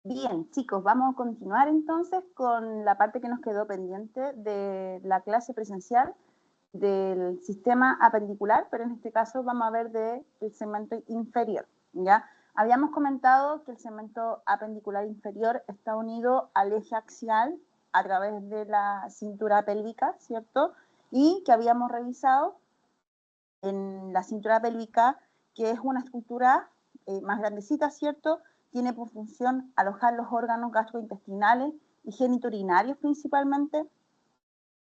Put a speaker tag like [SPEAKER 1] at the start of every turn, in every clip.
[SPEAKER 1] Bien, chicos, vamos a continuar entonces con la parte que nos quedó pendiente de la clase presencial del sistema apendicular, pero en este caso vamos a ver del segmento inferior, ¿ya? Habíamos comentado que el segmento apendicular inferior está unido al eje axial a través de la cintura pélvica, ¿cierto? Y que habíamos revisado en la cintura pélvica, que es una estructura más grandecita, ¿cierto? Tiene por función alojar los órganos gastrointestinales y genitourinarios principalmente,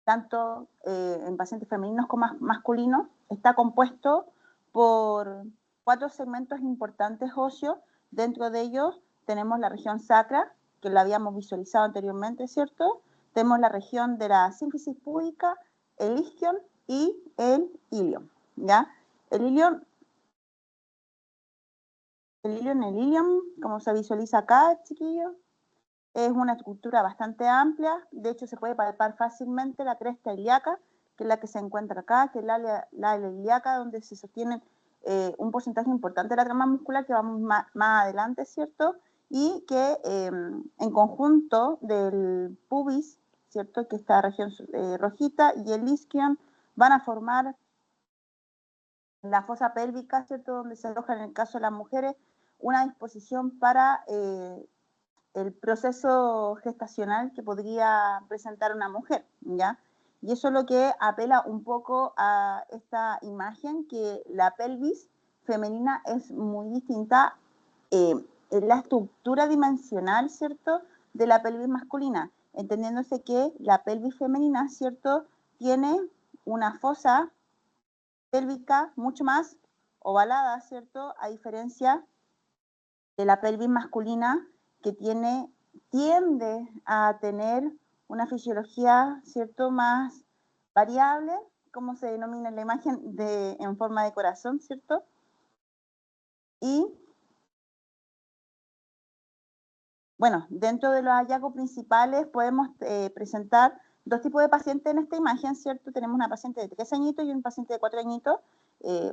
[SPEAKER 1] tanto en pacientes femeninos como masculinos. Está compuesto por 4 segmentos importantes óseos. Dentro de ellos tenemos la región sacra, que la habíamos visualizado anteriormente, ¿cierto? Tenemos la región de la sínfisis púbica, el isquion y el ilion, ¿ya? El ilion, como se visualiza acá, chiquillos, es una estructura bastante amplia. De hecho, se puede palpar fácilmente la cresta ilíaca, que es la que se encuentra acá, que es la ilíaca, donde se sostiene un porcentaje importante de la trama muscular, que vamos más adelante, ¿cierto? Y que en conjunto del pubis, ¿cierto? Que esta región rojita, y el isquion van a formar la fosa pélvica, ¿cierto? Donde se aloja, en el caso de las mujeres, una disposición para el proceso gestacional que podría presentar una mujer, ¿ya? Y eso es lo que apela un poco a esta imagen, que la pelvis femenina es muy distinta en la estructura dimensional, ¿cierto?, de la pelvis masculina, entendiéndose que la pelvis femenina, ¿cierto?, tiene una fosa pélvica mucho más ovalada, ¿cierto?, a diferencia de la pelvis masculina, que tiende a tener una fisiología, ¿cierto?, más variable, como se denomina en la imagen, en forma de corazón, ¿cierto? Y, bueno, dentro de los hallazgos principales podemos presentar 2 tipos de pacientes en esta imagen, ¿cierto? Tenemos una paciente de 3 añitos y un paciente de 4 añitos.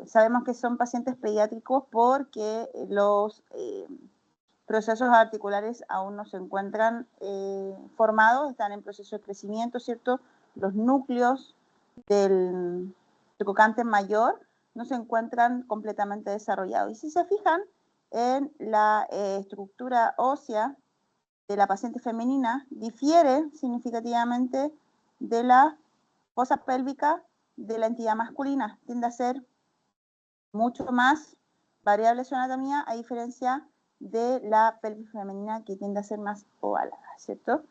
[SPEAKER 1] Sabemos que son pacientes pediátricos porque los procesos articulares aún no se encuentran formados, están en proceso de crecimiento, ¿cierto? Los núcleos del trocante mayor no se encuentran completamente desarrollados. Y si se fijan en la estructura ósea de la paciente femenina, difiere significativamente de la fosa pélvica de la entidad masculina, tiende a ser mucho más variable su anatomía, a diferencia de la pelvis femenina, que tiende a ser más ovalada, ¿cierto?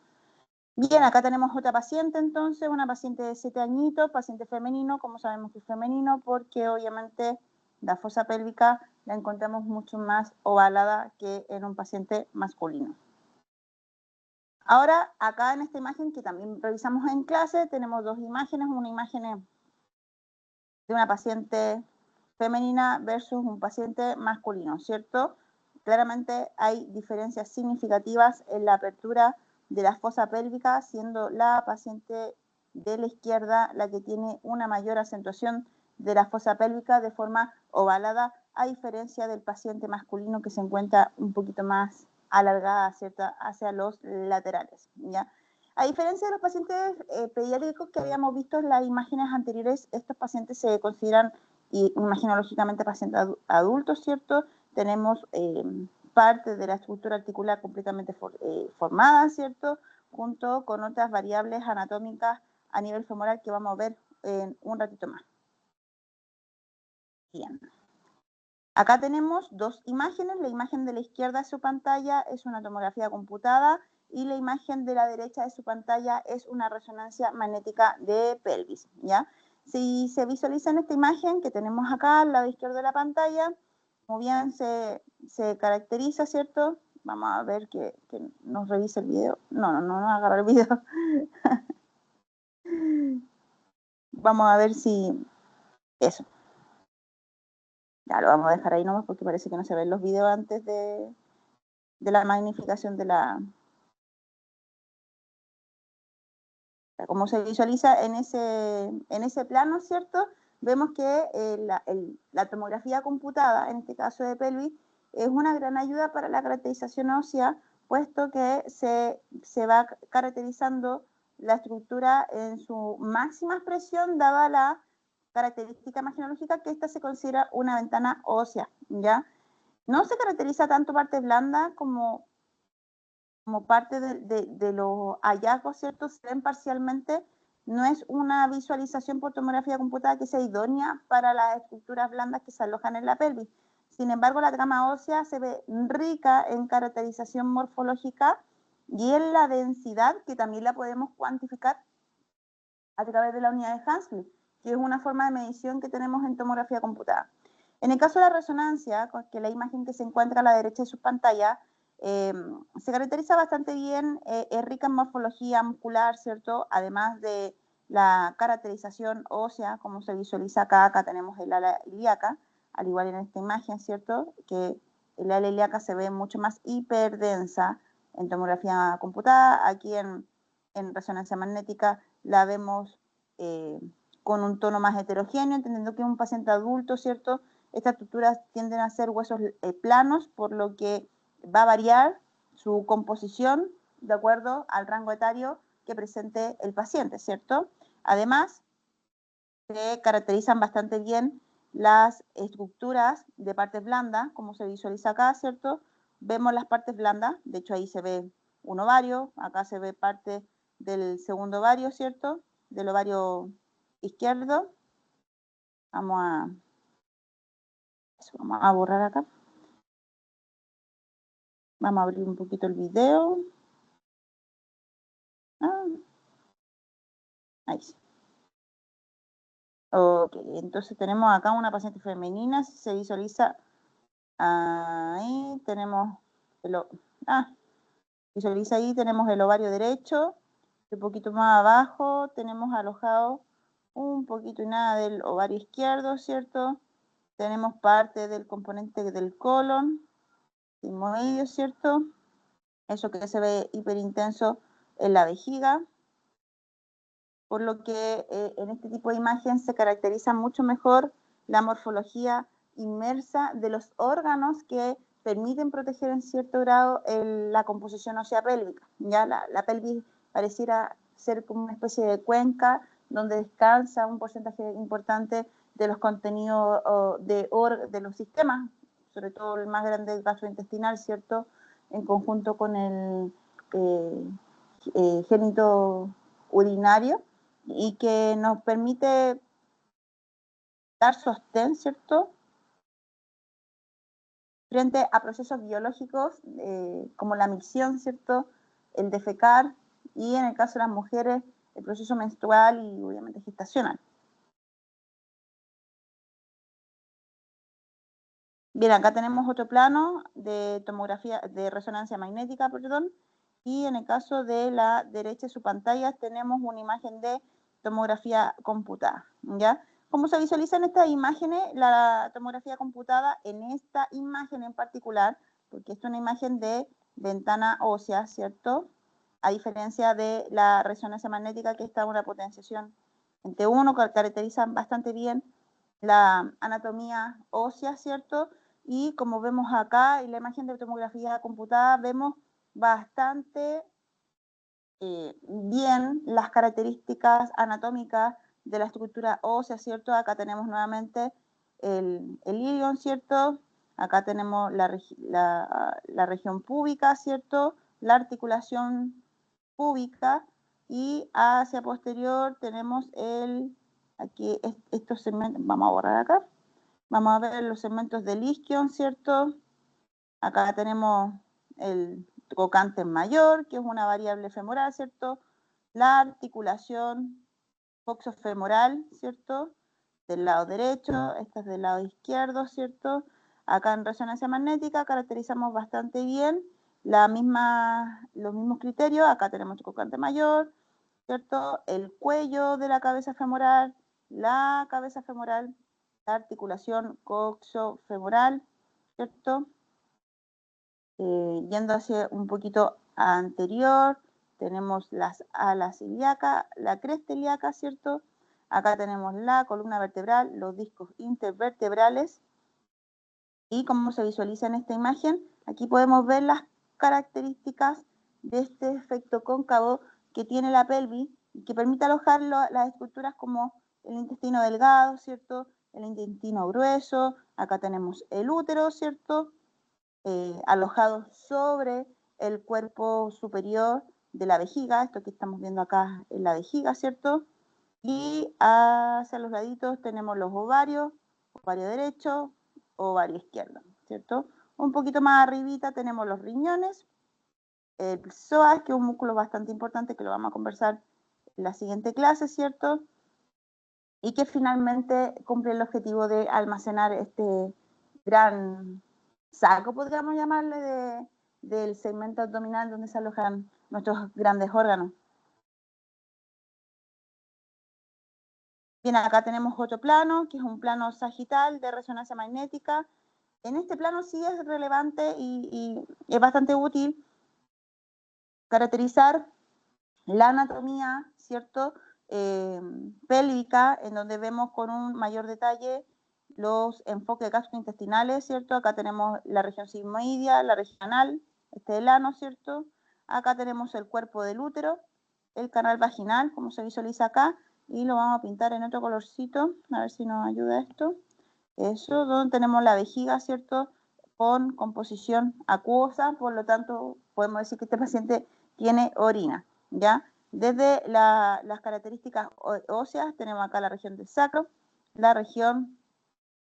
[SPEAKER 1] Bien, acá tenemos otra paciente entonces, una paciente de 7 añitos, paciente femenino. ¿Cómo sabemos que es femenino? Porque obviamente la fosa pélvica la encontramos mucho más ovalada que en un paciente masculino. Ahora, acá en esta imagen que también revisamos en clase, tenemos 2 imágenes, una imagen de una paciente femenina versus un paciente masculino, ¿cierto? Claramente hay diferencias significativas en la apertura de la fosa pélvica, siendo la paciente de la izquierda la que tiene una mayor acentuación de la fosa pélvica de forma ovalada, a diferencia del paciente masculino, que se encuentra un poquito más alargada, ¿cierto?, hacia los laterales, ¿ya? A diferencia de los pacientes pediátricos que habíamos visto en las imágenes anteriores, estos pacientes se consideran, y imaginológicamente, pacientes adultos, ¿cierto? Tenemos parte de la estructura articular completamente formada, ¿cierto?, junto con otras variables anatómicas a nivel femoral que vamos a ver en un ratito más. Bien. Acá tenemos 2 imágenes. La imagen de la izquierda de su pantalla es una tomografía computada y la imagen de la derecha de su pantalla es una resonancia magnética de pelvis, ¿ya? Si se visualiza en esta imagen que tenemos acá al lado izquierdo de la pantalla, como bien se caracteriza, ¿cierto? Vamos a ver que nos revise el video. No agarra el video. Vamos a ver si eso. Ya lo vamos a dejar ahí nomás porque parece que no se ven los videos antes de la magnificación de la... Como se visualiza en ese plano, ¿cierto? Vemos que la tomografía computada, en este caso de pelvis, es una gran ayuda para la caracterización ósea, puesto que se va caracterizando la estructura en su máxima expresión, dada la característica imagenológica que esta se considera una ventana ósea, ¿ya? No se caracteriza tanto parte blanda como parte de los hallazgos, ¿cierto? Se ven parcialmente. No es una visualización por tomografía computada que sea idónea para las estructuras blandas que se alojan en la pelvis. Sin embargo, la trama ósea se ve rica en caracterización morfológica y en la densidad, que también la podemos cuantificar a través de la unidad de Hanslick, que es una forma de medición que tenemos en tomografía computada. En el caso de la resonancia, que es la imagen que se encuentra a la derecha de sus pantallas, se caracteriza bastante bien, es rica en morfología muscular, ¿cierto? Además de la caracterización ósea, como se visualiza acá, acá tenemos el ala ilíaca, al igual en esta imagen, ¿cierto? Que el ala ilíaca se ve mucho más hiperdensa en tomografía computada. Aquí en resonancia magnética la vemos con un tono más heterogéneo, entendiendo que es un paciente adulto, ¿cierto? Estas estructuras tienden a ser huesos planos, por lo que va a variar su composición de acuerdo al rango etario que presente el paciente, ¿cierto? Además, se caracterizan bastante bien las estructuras de partes blandas, como se visualiza acá, ¿cierto? Vemos las partes blandas, de hecho ahí se ve un ovario, acá se ve parte del segundo ovario, ¿cierto? Del ovario izquierdo. Vamos a borrar acá. Vamos a abrir un poquito el video. Ahí sí. Ok, entonces tenemos acá una paciente femenina, se visualiza, ahí tenemos, visualiza ahí, tenemos el ovario derecho, un poquito más abajo tenemos alojado un poquito y nada del ovario izquierdo, ¿cierto? Tenemos parte del componente del colon, sigmoidio, ¿cierto? Eso que se ve hiperintenso en la vejiga, por lo que en este tipo de imagen se caracteriza mucho mejor la morfología inmersa de los órganos que permiten proteger en cierto grado la composición ósea pélvica. Ya la pelvis pareciera ser como una especie de cuenca donde descansa un porcentaje importante de los contenidos de los sistemas, sobre todo el más grande, el gastrointestinal, ¿cierto? En conjunto con el génito urinario, y que nos permite dar sostén, ¿cierto?, frente a procesos biológicos como la micción, ¿cierto?, el defecar, y en el caso de las mujeres, el proceso menstrual y obviamente gestacional. Bien, acá tenemos otro plano de tomografía, de resonancia magnética, perdón, y en el caso de la derecha de su pantalla tenemos una imagen de tomografía computada, ¿ya? Como se visualiza en estas imágenes, la tomografía computada en esta imagen en particular, porque esta es una imagen de ventana ósea, ¿cierto? A diferencia de la resonancia magnética, que está en una potenciación en T1, que caracteriza bastante bien la anatomía ósea, ¿cierto? Y como vemos acá en la imagen de tomografía computada, vemos bastante bien las características anatómicas de la estructura ósea, ¿cierto? Acá tenemos nuevamente el ilion, ¿cierto? Acá tenemos la región púbica, ¿cierto? La articulación púbica, y hacia posterior tenemos aquí estos segmentos, vamos a borrar acá, vamos a ver los segmentos del isquion, ¿cierto? Acá tenemos el trocánter mayor, que es una variable femoral, ¿cierto? La articulación coxofemoral, ¿cierto? Del lado derecho, esta es del lado izquierdo, ¿cierto? Acá en resonancia magnética caracterizamos bastante bien los mismos criterios. Acá tenemos el trocánter mayor, ¿cierto? El cuello de la cabeza femoral, la cabeza femoral, la articulación coxofemoral, ¿cierto? Yendo hacia un poquito anterior, tenemos las alas ilíacas, la cresta ilíaca, ¿cierto? Acá tenemos la columna vertebral, los discos intervertebrales, y como se visualiza en esta imagen, aquí podemos ver las características de este efecto cóncavo que tiene la pelvis, que permite alojar las estructuras como el intestino delgado, ¿cierto? El intestino grueso, acá tenemos el útero, ¿cierto? Alojado sobre el cuerpo superior de la vejiga, esto que estamos viendo acá en la vejiga, ¿cierto? Y hacia los laditos tenemos los ovarios, ovario derecho, ovario izquierdo, ¿cierto? Un poquito más arribita tenemos los riñones, el psoas, que es un músculo bastante importante que lo vamos a conversar en la siguiente clase, ¿cierto? Y que finalmente cumple el objetivo de almacenar este gran saco, podríamos llamarle, del segmento abdominal donde se alojan nuestros grandes órganos. Bien, acá tenemos otro plano, que es un plano sagital de resonancia magnética. En este plano sí es relevante y es bastante útil caracterizar la anatomía, ¿cierto? Pélvica, en donde vemos con un mayor detalle los enfoques gastrointestinales, ¿cierto? Acá tenemos la región sigmoidea, la región anal, este es el ano, ¿cierto? Acá tenemos el cuerpo del útero, el canal vaginal, como se visualiza acá, y lo vamos a pintar en otro colorcito, a ver si nos ayuda esto. Eso, donde tenemos la vejiga, ¿cierto? Con composición acuosa, por lo tanto, podemos decir que este paciente tiene orina, ¿ya? Desde las características óseas, tenemos acá la región del sacro, la región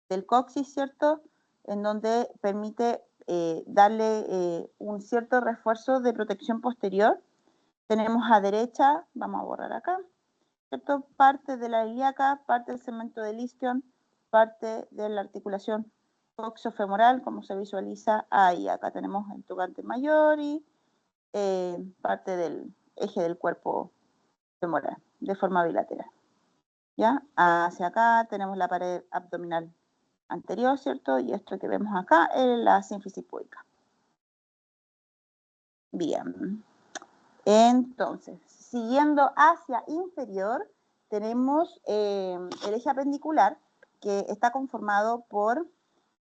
[SPEAKER 1] del coxis, ¿cierto? En donde permite darle un cierto refuerzo de protección posterior. Tenemos a derecha, vamos a borrar acá, ¿cierto? Parte de la ilíaca, parte del segmento del isquion, parte de la articulación coxofemoral, como se visualiza ahí. Acá tenemos el tubante mayor y parte del eje del cuerpo femoral, de forma bilateral. ¿Ya? Hacia acá tenemos la pared abdominal anterior, ¿cierto? Y esto que vemos acá es la sínfisis púbica. Bien. Entonces, siguiendo hacia inferior, tenemos el eje apendicular, que está conformado por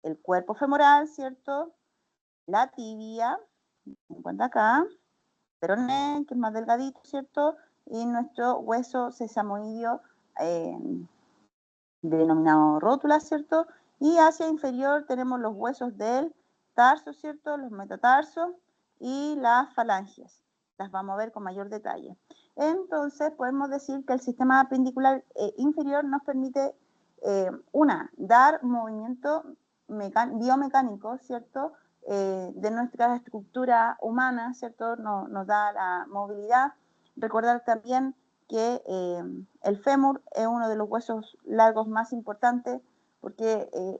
[SPEAKER 1] el cuerpo femoral, ¿cierto? La tibia, se encuentra acá, peroné, que es más delgadito, ¿cierto? Y nuestro hueso sesamoideo, denominado rótula, ¿cierto? Y hacia inferior tenemos los huesos del tarso, ¿cierto? Los metatarsos y las falanges. Las vamos a ver con mayor detalle. Entonces, podemos decir que el sistema apendicular inferior nos permite, dar movimiento biomecánico, ¿cierto? De nuestra estructura humana, ¿cierto? Nos da la movilidad. Recordar también que el fémur es uno de los huesos largos más importantes porque es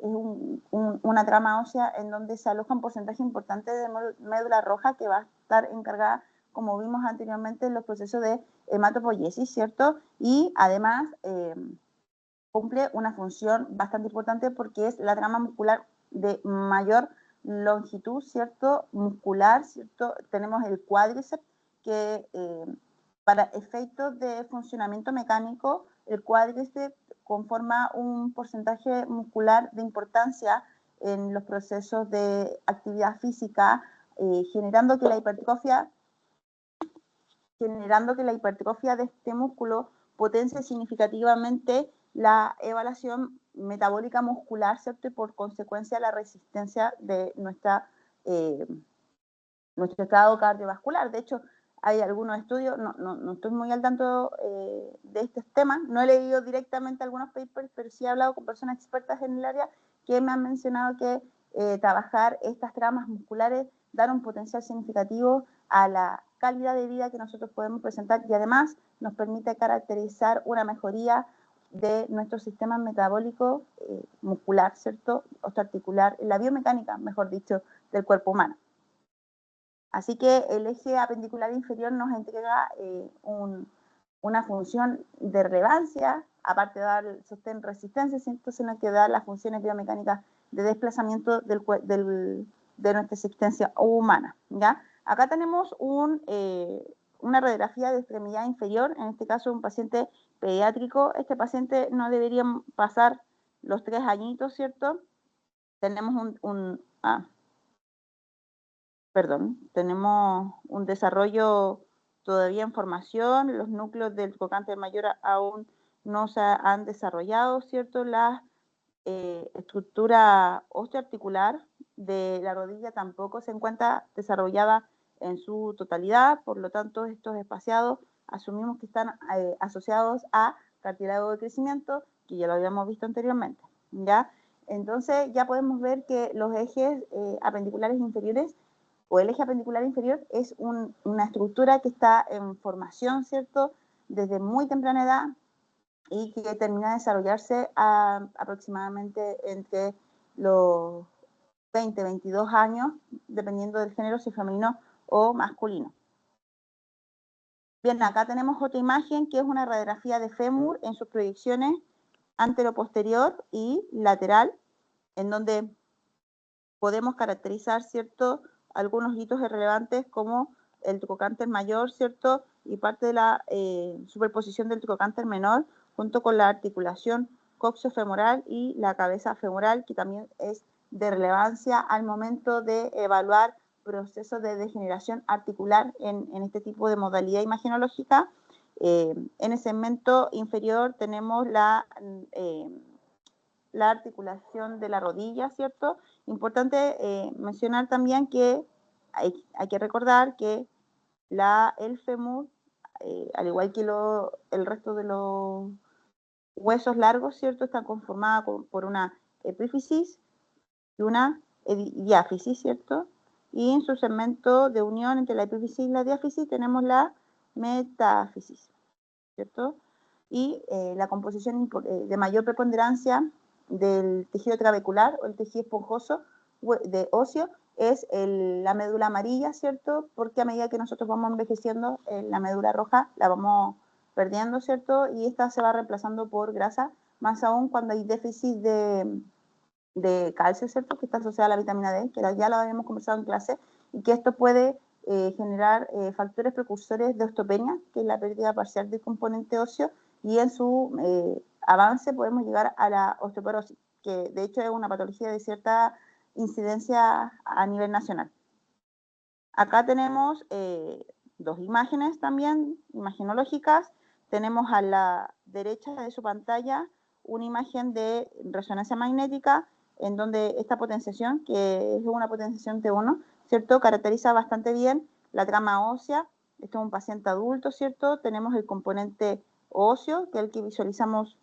[SPEAKER 1] una trama ósea en donde se aloja un porcentaje importante de médula roja que va a estar encargada, como vimos anteriormente, en los procesos de hematopoiesis, ¿cierto? Y además cumple una función bastante importante porque es la trama muscular de mayor longitud, ¿cierto? Muscular, ¿cierto? Tenemos el cuádriceps que para efectos de funcionamiento mecánico, el cuádriceps conforma un porcentaje muscular de importancia en los procesos de actividad física, generando que la hipertrofia de este músculo potencie significativamente la evaluación metabólica muscular, ¿cierto? Y por consecuencia la resistencia de nuestro estado cardiovascular. De hecho, hay algunos estudios, no estoy muy al tanto de estos temas, no he leído directamente algunos papers, pero sí he hablado con personas expertas en el área que me han mencionado que trabajar estas tramas musculares dan un potencial significativo a la calidad de vida que nosotros podemos presentar y además nos permite caracterizar una mejoría de nuestro sistema metabólico muscular, ¿cierto? Osteoarticular, la biomecánica, mejor dicho, del cuerpo humano. Así que el eje apendicular inferior nos entrega una función de relevancia, aparte de dar sostén resistencia, sino que da las funciones biomecánicas de desplazamiento de nuestra existencia humana, ¿ya? Acá tenemos una radiografía de extremidad inferior, en este caso un paciente pediátrico. Este paciente no debería pasar los 3 añitos, ¿cierto? Tenemos perdón, tenemos un desarrollo todavía en formación, los núcleos del trocánter mayor aún no se han desarrollado, ¿cierto? La estructura osteoarticular de la rodilla tampoco se encuentra desarrollada en su totalidad, por lo tanto estos espaciados asumimos que están asociados a cartílago de crecimiento, que ya lo habíamos visto anteriormente, ¿ya? Entonces ya podemos ver que los ejes apendiculares inferiores o el eje apendicular inferior es una estructura que está en formación, ¿cierto? Desde muy temprana edad y que termina de desarrollarse aproximadamente entre los 20, 22 años, dependiendo del género, si femenino o masculino. Bien, acá tenemos otra imagen que es una radiografía de fémur en sus proyecciones antero-posterior y lateral, en donde podemos caracterizar, ¿cierto?, algunos hitos relevantes como el trocánter mayor, ¿cierto?, y parte de la superposición del trocánter menor junto con la articulación coxofemoral y la cabeza femoral, que también es de relevancia al momento de evaluar procesos de degeneración articular en este tipo de modalidad imagenológica. En el segmento inferior tenemos la articulación de la rodilla, ¿cierto? Importante mencionar también que hay que recordar que el fémur, al igual que el resto de los huesos largos, ¿cierto? Están conformadas por una epífisis y una diáfisis, ¿cierto? Y en su segmento de unión entre la epífisis y la diáfisis tenemos la metáfisis, ¿cierto? Y la composición de mayor preponderancia del tejido trabecular o el tejido esponjoso de óseo es la médula amarilla, ¿cierto? Porque a medida que nosotros vamos envejeciendo, la médula roja la vamos perdiendo, ¿cierto? Y esta se va reemplazando por grasa, más aún cuando hay déficit de calcio, ¿cierto? Que está asociada a la vitamina D, que ya lo habíamos conversado en clase, y que esto puede generar factores precursores de osteopenia, que es la pérdida parcial del componente óseo, y en su avance podemos llegar a la osteoporosis, que de hecho es una patología de cierta incidencia a nivel nacional. Acá tenemos dos imágenes también, imagenológicas. Tenemos a la derecha de su pantalla una imagen de resonancia magnética, en donde esta potenciación, que es una potenciación T1, ¿cierto?, caracteriza bastante bien la trama ósea. Este es un paciente adulto, ¿cierto? Tenemos el componente óseo, que es el que visualizamos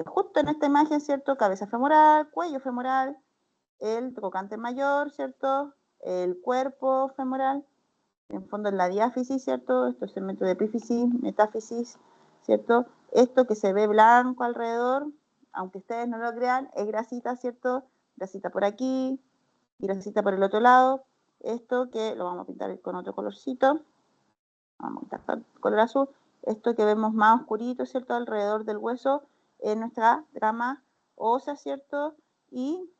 [SPEAKER 1] justo en esta imagen, ¿cierto? Cabeza femoral, cuello femoral, el trocánter mayor, ¿cierto? El cuerpo femoral, en fondo en la diáfisis, ¿cierto? Esto es el segmento de epífisis, metáfisis, ¿cierto? Esto que se ve blanco alrededor, aunque ustedes no lo crean, es grasita, ¿cierto? Grasita por aquí y grasita por el otro lado. Esto que lo vamos a pintar con otro colorcito, vamos a pintar color azul. Esto que vemos más oscurito, ¿cierto? Alrededor del hueso es nuestra trama ósea, ¿cierto? Y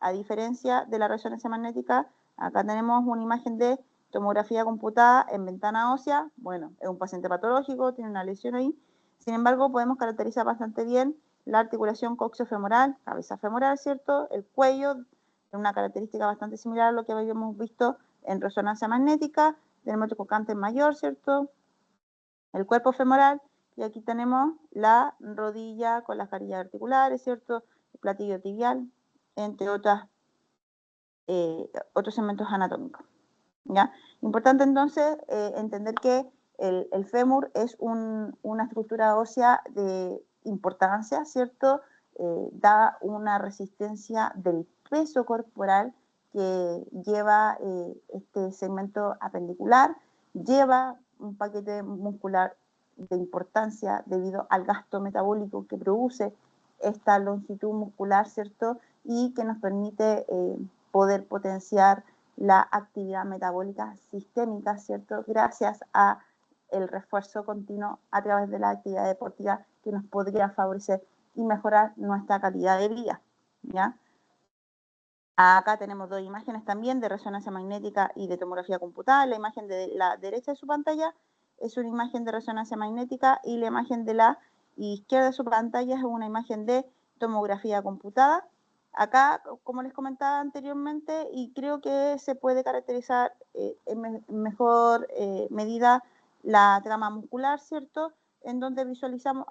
[SPEAKER 1] a diferencia de la resonancia magnética, acá tenemos una imagen de tomografía computada en ventana ósea. Bueno, es un paciente patológico, tiene una lesión ahí. Sin embargo, podemos caracterizar bastante bien la articulación coxofemoral, cabeza femoral, ¿cierto? El cuello, una característica bastante similar a lo que habíamos visto en resonancia magnética. Tenemos el trocánter mayor, ¿cierto? El cuerpo femoral, y aquí tenemos la rodilla con las carillas articulares, ¿cierto? El platillo tibial, entre otros segmentos anatómicos, ¿ya? Importante entonces entender que el fémur es una estructura ósea de importancia, ¿cierto? Da una resistencia del peso corporal que lleva este segmento apendicular, lleva un paquete muscular de importancia debido al gasto metabólico que produce esta longitud muscular, ¿cierto? Y que nos permite poder potenciar la actividad metabólica sistémica, ¿cierto? Gracias a el refuerzo continuo a través de la actividad deportiva que nos podría favorecer y mejorar nuestra calidad de vida, ¿ya? Acá tenemos dos imágenes también de resonancia magnética y de tomografía computada. La imagen de la derecha de su pantalla es una imagen de resonancia magnética y la imagen de la izquierda de su pantalla es una imagen de tomografía computada. Acá, como les comentaba anteriormente, y creo que se puede caracterizar en mejor medida la trama muscular, ¿cierto? En donde visualizamos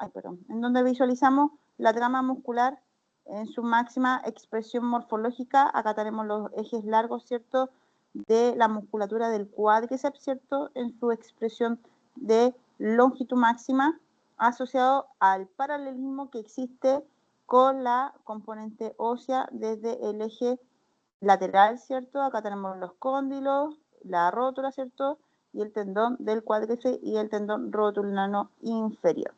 [SPEAKER 1] la trama muscular en su máxima expresión morfológica. Acá tenemos los ejes largos, ¿cierto?, de la musculatura del cuádriceps, ¿cierto?, en su expresión de longitud máxima, asociado al paralelismo que existe con la componente ósea desde el eje lateral, ¿cierto? Acá tenemos los cóndilos, la rótula, ¿cierto? Y el tendón del cuádriceps y el tendón rotulano inferior.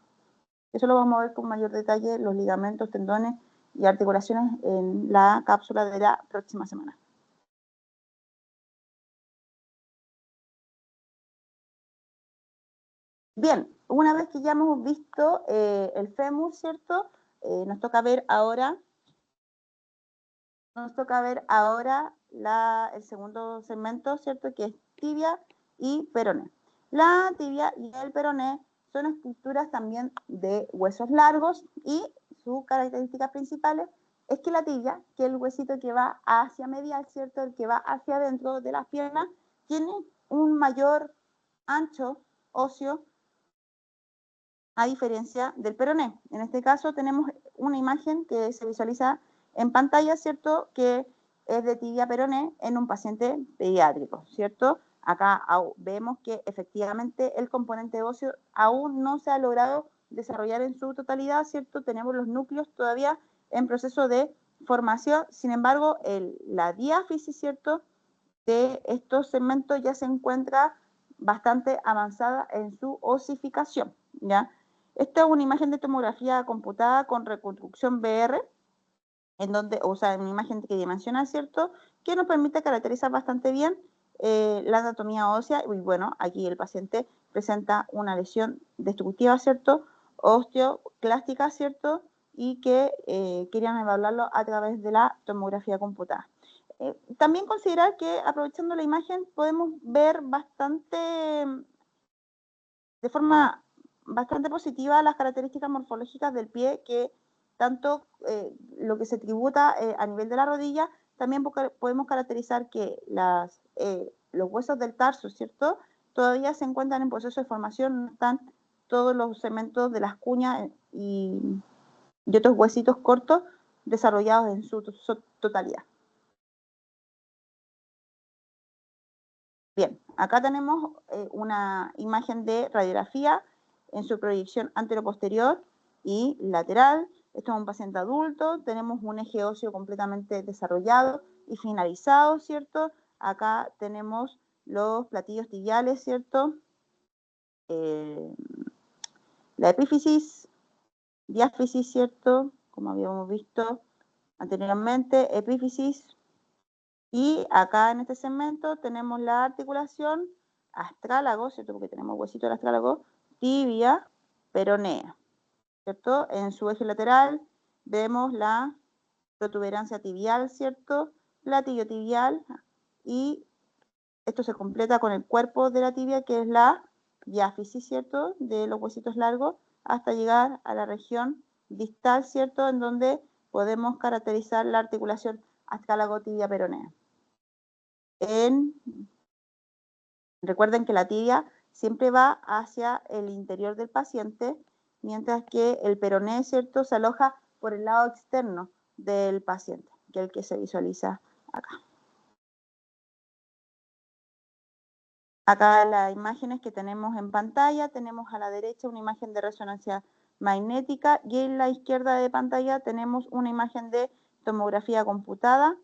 [SPEAKER 1] Eso lo vamos a ver con mayor detalle, los ligamentos, tendones y articulaciones en la cápsula de la próxima semana. Bien, una vez que ya hemos visto el fémur, ¿cierto? Nos toca ver ahora el segundo segmento, ¿cierto? Que es tibia y peroné. La tibia y el peroné son estructuras también de huesos largos y sus características principales es que la tibia, que es el huesito que va hacia medial, ¿cierto? El que va hacia adentro de las piernas, tiene un mayor ancho óseo a diferencia del peroné. En este caso tenemos una imagen que se visualiza en pantalla, ¿cierto?, que es de tibia peroné en un paciente pediátrico, ¿cierto? Acá vemos que efectivamente el componente óseo aún no se ha logrado desarrollar en su totalidad, ¿cierto? Tenemos los núcleos todavía en proceso de formación, sin embargo, la diáfisis, ¿cierto?, de estos segmentos ya se encuentra bastante avanzada en su osificación, ¿ya? Esta es una imagen de tomografía computada con reconstrucción VR, en donde, o sea, una imagen tridimensional, ¿cierto?, que nos permite caracterizar bastante bien la anatomía ósea. Y bueno, aquí el paciente presenta una lesión destructiva, ¿cierto?, osteoclástica, ¿cierto?, y que querían evaluarlo a través de la tomografía computada. También considerar que aprovechando la imagen podemos ver de forma bastante positiva las características morfológicas del pie, que tanto lo que se tributa a nivel de la rodilla, también podemos caracterizar que los huesos del tarso, ¿cierto?, todavía se encuentran en proceso de formación, no están todos los segmentos de las cuñas y otros huesitos cortos desarrollados en su totalidad. Bien, acá tenemos una imagen de radiografía en su proyección anteroposterior y lateral. Esto es un paciente adulto, tenemos un eje óseo completamente desarrollado y finalizado, ¿cierto? Acá tenemos los platillos tibiales, ¿cierto? La epífisis, diáfisis, ¿cierto? Como habíamos visto anteriormente, epífisis. Y acá en este segmento tenemos la articulación astrálago, ¿cierto? Porque tenemos huesito del astrálago, tibia, peronea, ¿cierto? En su eje lateral vemos la protuberancia tibial, ¿cierto? Platillo tibial, y esto se completa con el cuerpo de la tibia, que es la diáfisis, ¿cierto?, de los huesitos largos, hasta llegar a la región distal, ¿cierto?, en donde podemos caracterizar la articulación astrálago tibia peronea. Recuerden que la tibia siempre va hacia el interior del paciente, mientras que el peroné, ¿cierto?, se aloja por el lado externo del paciente, que es el que se visualiza acá. Acá en las imágenes que tenemos en pantalla, tenemos a la derecha una imagen de resonancia magnética y en la izquierda de pantalla tenemos una imagen de tomografía computada.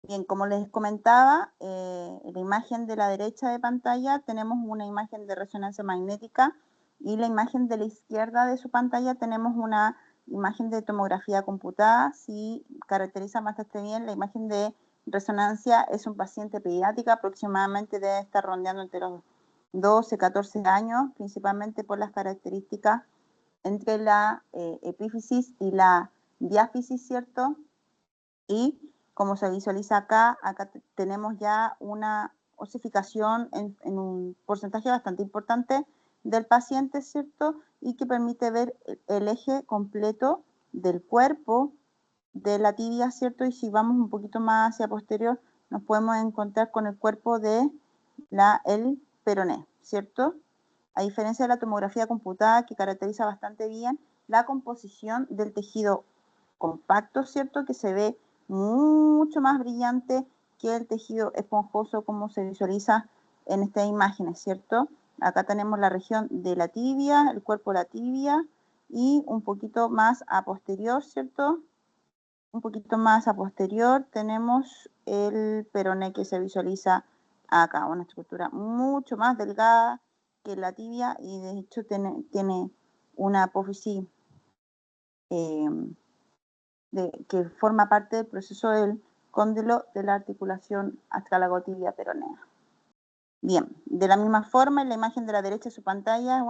[SPEAKER 1] Bien, como les comentaba, en la imagen de la derecha de pantalla tenemos una imagen de resonancia magnética y la imagen de la izquierda de su pantalla tenemos una imagen de tomografía computada. Si caracteriza bastante bien, la imagen de resonancia es un paciente pediátrica, aproximadamente debe estar rondeando entre los 12, 14 años, principalmente por las características entre la epífisis y la diáfisis, ¿cierto? Y como se visualiza acá tenemos ya una osificación en un porcentaje bastante importante del paciente, ¿cierto? Y que permite ver el eje completo del cuerpo de la tibia, ¿cierto? Y si vamos un poquito más hacia posterior, nos podemos encontrar con el cuerpo de el peroné, ¿cierto? A diferencia de la tomografía computada, que caracteriza bastante bien la composición del tejido compacto, ¿cierto? Que se ve mucho más brillante que el tejido esponjoso como se visualiza en estas imágenes, ¿cierto? Acá tenemos la región de la tibia, el cuerpo de la tibia, y un poquito más a posterior, ¿cierto? Un poquito más a posterior tenemos el peroné que se visualiza acá, una estructura mucho más delgada que la tibia y de hecho tiene una apófisis que forma parte del proceso del cóndilo de la articulación astralago-tibia peronea. Bien, de la misma forma, en la imagen de la derecha de su pantalla es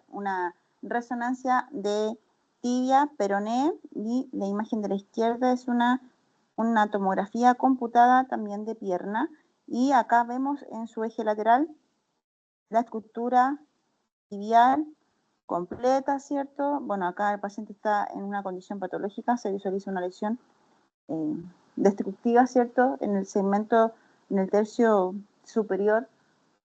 [SPEAKER 1] una resonancia de tibia, peroné, y la imagen de la izquierda es una tomografía computada también de pierna, y acá vemos en su eje lateral la estructura tibial completa, ¿cierto? Bueno, acá el paciente está en una condición patológica, se visualiza una lesión destructiva, ¿cierto? En el segmento, en el tercio superior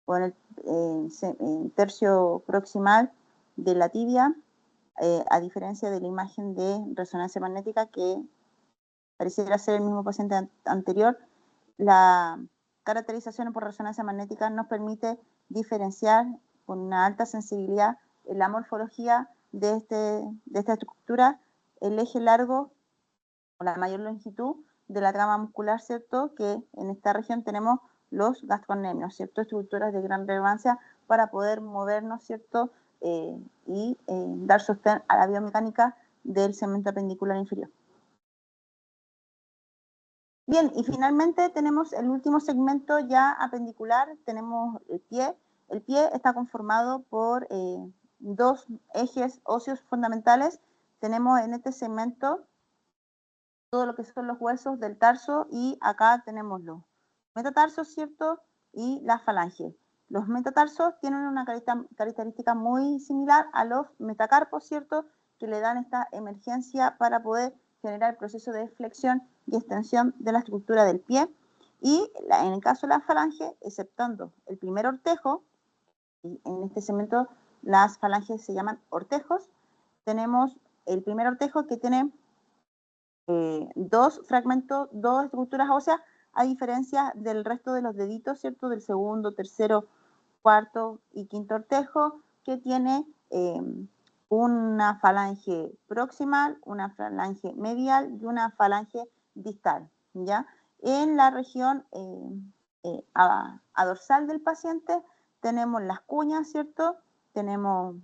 [SPEAKER 1] o en el tercio proximal de la tibia, a diferencia de la imagen de resonancia magnética que pareciera ser el mismo paciente anterior. La caracterización por resonancia magnética nos permite diferenciar con una alta sensibilidad la morfología de esta estructura, el eje largo o la mayor longitud de la trama muscular, ¿cierto? Que en esta región tenemos los gastrocnemios, ¿cierto? Estructuras de gran relevancia para poder movernos, ¿cierto? Y dar sostén a la biomecánica del segmento apendicular inferior. Bien, y finalmente tenemos el último segmento ya apendicular, tenemos el pie. El pie está conformado por dos ejes óseos fundamentales. Tenemos en este segmento todo lo que son los huesos del tarso y acá tenemos los metatarsos, ¿cierto? Y las falanges. Los metatarsos tienen una característica muy similar a los metacarpos, ¿cierto? Que le dan esta emergencia para poder generar el proceso de flexión y extensión de la estructura del pie. Y en el caso de la falange, exceptando el primer ortejo, y en este segmento las falanges se llaman ortejos, tenemos el primer ortejo que tiene dos fragmentos, dos estructuras óseas, a diferencia del resto de los deditos, ¿cierto? Del segundo, tercero, cuarto y quinto ortejo, que tiene una falange proximal, una falange medial y una falange distal, ¿ya? En la región a dorsal del paciente tenemos las cuñas, ¿cierto? Tenemos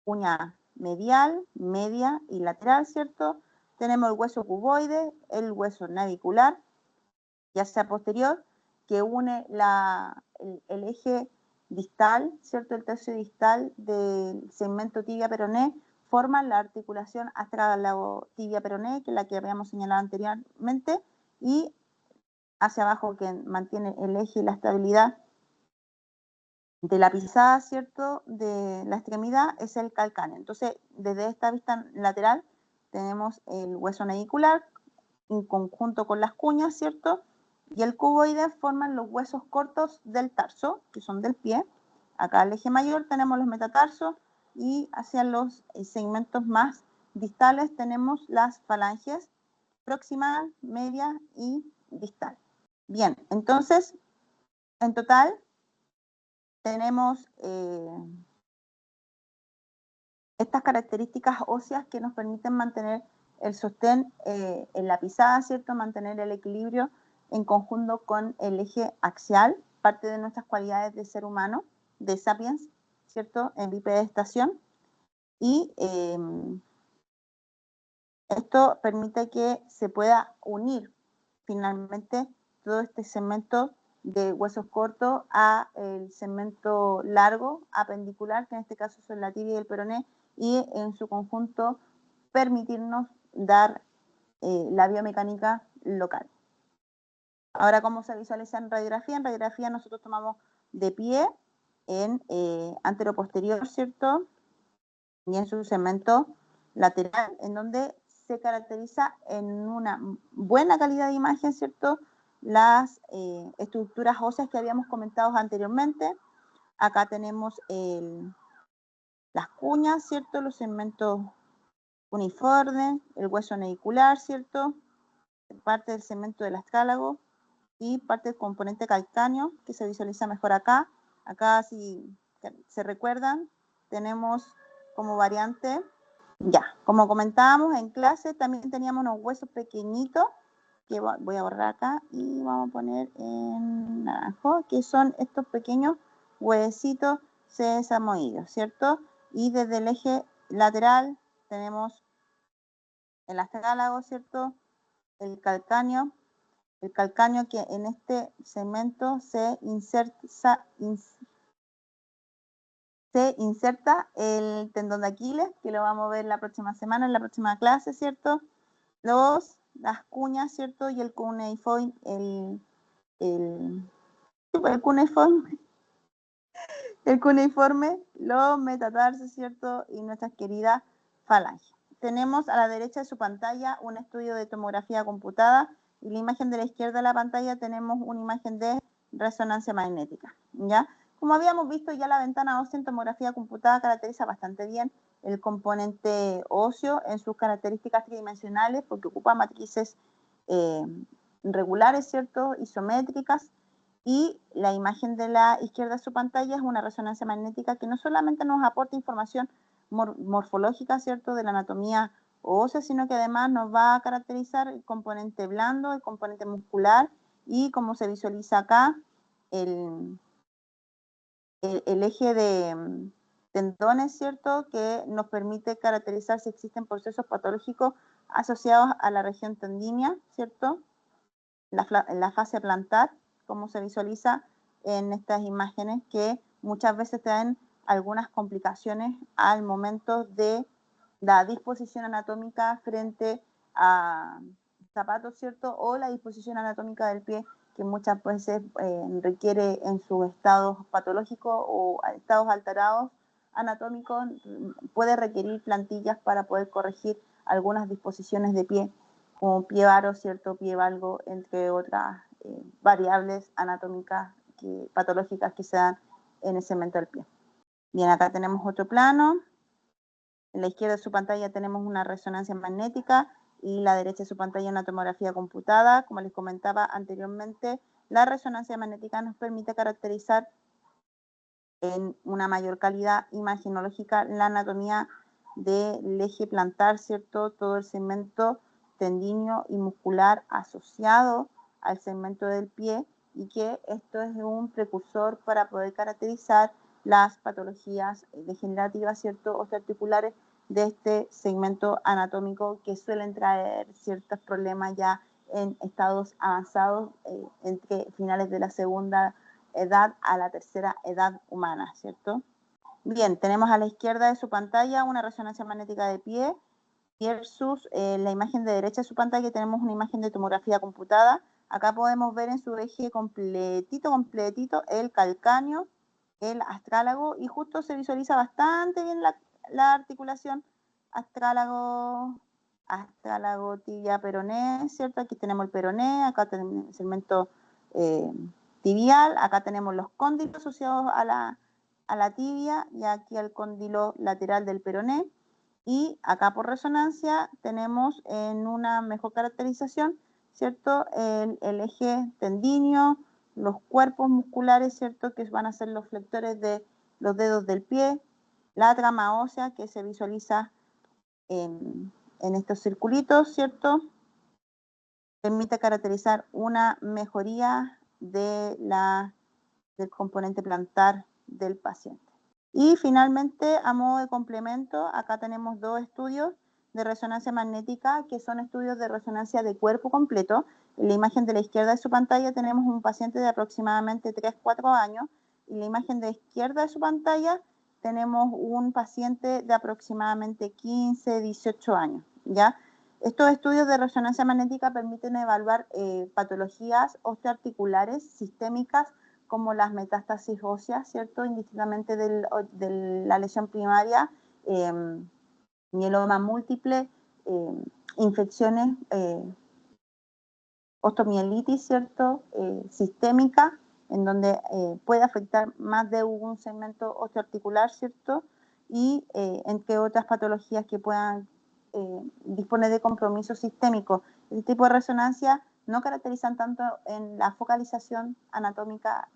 [SPEAKER 1] cuña medial, media y lateral, ¿cierto? Tenemos el hueso cuboide, el hueso navicular, ya sea posterior, que une el eje distal, ¿cierto? El tercio distal del segmento tibia-peroné, forman la articulación astralago-tibia-peroné, que es la que habíamos señalado anteriormente, y hacia abajo, que mantiene el eje y la estabilidad de la pisada, ¿cierto? De la extremidad, es el calcáneo. Entonces, desde esta vista lateral, tenemos el hueso navicular en conjunto con las cuñas, ¿cierto? Y el cuboide forman los huesos cortos del tarso, que son del pie. Acá el eje mayor tenemos los metatarsos y hacia los segmentos más distales tenemos las falanges proximal, media y distal. Bien, entonces, en total tenemos estas características óseas que nos permiten mantener el sostén en la pisada, ¿cierto? Mantener el equilibrio en conjunto con el eje axial, parte de nuestras cualidades de ser humano, de sapiens, ¿cierto? En bipedestación. Y esto permite que se pueda unir finalmente todo este segmento de huesos cortos a el segmento largo, apendicular, que en este caso son la tibia y el peroné, y en su conjunto permitirnos dar la biomecánica local. Ahora, ¿cómo se visualiza en radiografía? En radiografía nosotros tomamos de pie en anteroposterior, ¿cierto? Y en su segmento lateral, en donde se caracteriza en una buena calidad de imagen, ¿cierto? Las estructuras óseas que habíamos comentado anteriormente. Acá tenemos las cuñas, ¿cierto? Los segmentos uniformes, el hueso navicular, ¿cierto? Parte del segmento del astrálago y parte del componente calcáneo, que se visualiza mejor acá. Acá, si se recuerdan, tenemos como variante, ya, como comentábamos en clase, también teníamos unos huesos pequeñitos, que voy a borrar acá y vamos a poner en naranjo, que son estos pequeños huesitos sesamoides, ¿cierto? Y desde el eje lateral tenemos el astrálago, ¿cierto? El calcáneo que en este segmento se inserta el tendón de Aquiles, que lo vamos a ver la próxima semana, en la próxima clase, ¿cierto? Las cuñas, ¿cierto? Y el cuneiforme, el cuneiforme, los metatarsos, ¿cierto? Y nuestras queridas falanges. Tenemos a la derecha de su pantalla un estudio de tomografía computada y la imagen de la izquierda de la pantalla tenemos una imagen de resonancia magnética, ¿ya? Como habíamos visto ya, la ventana ósea en tomografía computada caracteriza bastante bien el componente óseo en sus características tridimensionales porque ocupa matrices regulares, ¿cierto? Isométricas. Y la imagen de la izquierda de su pantalla es una resonancia magnética que no solamente nos aporta información morfológica, ¿cierto?, de la anatomía ósea, sino que además nos va a caracterizar el componente blando, el componente muscular y, como se visualiza acá, el eje de tendones, ¿cierto?, que nos permite caracterizar si existen procesos patológicos asociados a la región tendínea, ¿cierto?, la fase plantar, como se visualiza en estas imágenes, que muchas veces traen algunas complicaciones al momento de la disposición anatómica frente a zapatos, ¿cierto? O la disposición anatómica del pie, que muchas veces requiere en sus estados patológicos o estados alterados anatómicos, puede requerir plantillas para poder corregir algunas disposiciones de pie, como pie varo, ¿cierto? Pie valgo, entre otras variables anatómicas patológicas que se dan en el segmento del pie. Bien, acá tenemos otro plano. En la izquierda de su pantalla tenemos una resonancia magnética y la derecha de su pantalla una tomografía computada. Como les comentaba anteriormente, la resonancia magnética nos permite caracterizar en una mayor calidad imagenológica la anatomía del eje plantar, ¿cierto? Todo el segmento tendíneo y muscular asociado al segmento del pie, y que esto es un precursor para poder caracterizar las patologías degenerativas, ¿cierto?, osteoarticulares de este segmento anatómico, que suelen traer ciertos problemas ya en estados avanzados entre finales de la segunda edad a la tercera edad humana, ¿cierto? Bien, tenemos a la izquierda de su pantalla una resonancia magnética de pie versus la imagen de derecha de su pantalla tenemos una imagen de tomografía computada. Acá podemos ver en su eje completito el calcáneo, el astrálago, y justo se visualiza bastante bien la articulación astrálago, tibia, peroné, ¿cierto? Aquí tenemos el peroné, acá tenemos el segmento tibial, acá tenemos los cóndilos asociados a la tibia y aquí el cóndilo lateral del peroné. Y acá por resonancia tenemos en una mejor caracterización, ¿cierto?, el eje tendíneo, los cuerpos musculares, ¿cierto?, que van a ser los flectores de los dedos del pie, la trama ósea que se visualiza en estos circulitos, ¿cierto?, permite caracterizar una mejoría del componente plantar del paciente. Y finalmente, a modo de complemento, acá tenemos dos estudios de resonancia magnética, que son estudios de resonancia de cuerpo completo. En la imagen de la izquierda de su pantalla tenemos un paciente de aproximadamente 3-4 años, y en la imagen de la izquierda de su pantalla tenemos un paciente de aproximadamente 15-18 años, ¿ya? Estos estudios de resonancia magnética permiten evaluar patologías osteoarticulares sistémicas, como las metástasis óseas, ¿cierto?, indistintamente de la lesión primaria, mieloma múltiple, infecciones, osteomielitis, ¿cierto? Sistémica, en donde puede afectar más de un segmento osteoarticular, ¿cierto? Y entre otras patologías que puedan disponer de compromiso sistémico. Este tipo de resonancia no caracterizan tanto en la focalización anatómica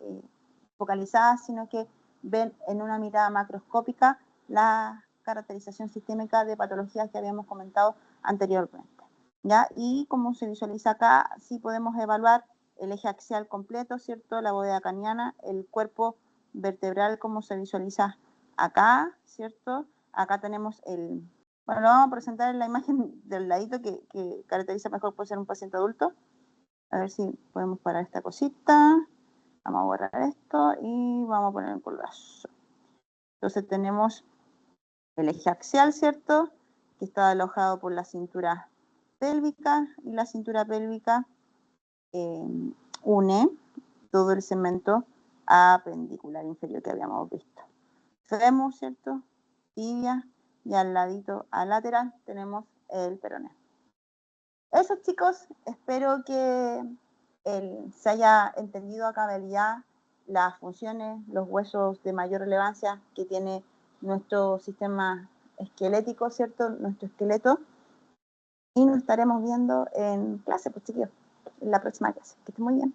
[SPEAKER 1] focalizada, sino que ven en una mirada macroscópica la caracterización sistémica de patologías que habíamos comentado anteriormente. ¿Ya? Y como se visualiza acá, sí podemos evaluar el eje axial completo, ¿cierto? La bóveda craniana, el cuerpo vertebral, como se visualiza acá, ¿cierto? Acá tenemos el... Bueno, lo vamos a presentar en la imagen del ladito que caracteriza mejor por ser un paciente adulto. A ver si podemos parar esta cosita. Vamos a borrar esto y vamos a poner el colgazo. Entonces tenemos el eje axial, ¿cierto? Que está alojado por la cintura pélvica, y la cintura pélvica une todo el segmento apendicular inferior que habíamos visto. Fémur, ¿cierto? Tibia, y al ladito, al lateral, tenemos el peroné. Eso, chicos, espero que se haya entendido a cabalidad las funciones, los huesos de mayor relevancia que tiene nuestro sistema esquelético, ¿cierto? Nuestro esqueleto. Y nos estaremos viendo en clase, pues chiquillos, en la próxima clase. Que estén muy bien.